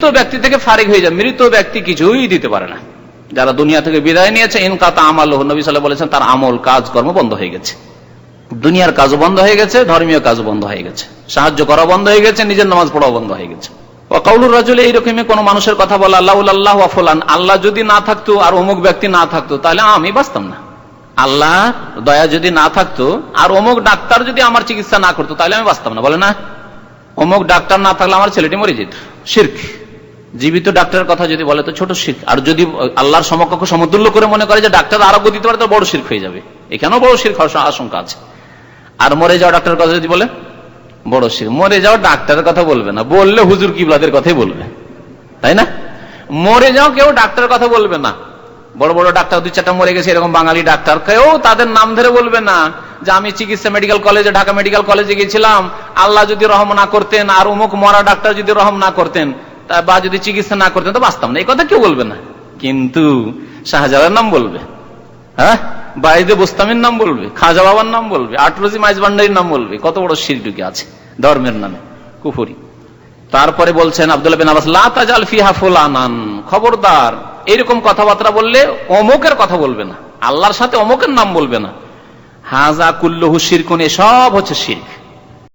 ব্যক্তি থেকে ফারিগ হয়ে যায়। মৃত ব্যক্তি কিছুই দিতে পারে না। যারা দুনিয়া থেকে বিদায় নিয়েছে, ইনকাতা আমাল, নবী সাল্লাল্লাহু আলাইহি ওয়াসাল্লাম বলেছেন তার আমল কাজকর্ম বন্ধ হয়ে গেছে, দুনিয়ার কাজও বন্ধ হয়ে গেছে, ধর্মীয় কাজও বন্ধ হয়ে গেছে, সাহায্য করা বন্ধ হয়ে গেছে, নিজের নামাজ পড়াও বন্ধ হয়ে গেছে। ওয়াকাউলুর রাজুলি, এইরকমই কোন মানুষের কথা বলা, আল্লাহ ওয়া ফুলান, আল্লাহ যদি না থাকতো আর অমুক ব্যক্তি না থাকতো তাহলে আমি বাঁচতাম না। আল্লাহ দয়া যদি না থাকতো আর অমুক ডাক্তার যদি আমার চিকিৎসা না করতো তাহলে আমি বাঁচতাম না। বলে না, অমুক ডাক্তার না থাকলে আমার ছেলেটি মরে যেত। শিরক। জীবিত ডাক্তারের কথা যদি বলে তো ছোট শিরক, আর যদি আল্লাহর সমকক্ষ সমতুল্য করে মনে করে যে ডাক্তার আরোগ্য দিতে পারে তো বড় শিরক হয়ে যাবে। এখানেও বড় শিরক হওয়ার আশঙ্কা আছে। আর মরে যাওয়া ডাক্তারের কথা যদি বলে বড় শিরক। মরে যাওয়া ডাক্তারের কথা বলবে না, বললে হুজুর কিবলাদের কথাই বলবে, তাই না? মরে যাও কেউ ডাক্তারের কথা বলবে না। বড় বড় ডাক্তার দুই চারটা মরে গেছে এরকম বাঙালি ডাক্তার, কেউ তাদের নাম ধরে বলবে না যে আমি চিকিৎসা মেডিকেল কলেজে, ঢাকা মেডিকেল কলেজে গেছিলাম, আল্লাহ যদি রহম না করতেন আর অমুক মরা ডাক্তার যদি রহম না করতেন বা যদি চিকিৎসা না করতেন তো বাঁচতাম না, এই কথা কেউ বলবে না। কিন্তু শাহজালালের নাম বলবে, হ্যাঁ, বাইদে বোস্তামির নাম বলবে, খাজা বাবার নাম বলবে, আটরজি মাইজ ভান্ডারির নাম বলবে। কত বড় শিরক ঢুকে আছে ধর্মের নামে, কুফরি। তারপরে বলছেন আব্দুল্লাহ বিন আব্বাস, লা তাজাল ফিহা ফুলানান, খবরদার এরকম কথাবার্তা বললে অমুকের কথা বলবে না, আল্লাহর সাথে অমুকের নাম বলবে না। হাজা কুল্লুহু শিরকুন, সব হচ্ছে শিরক।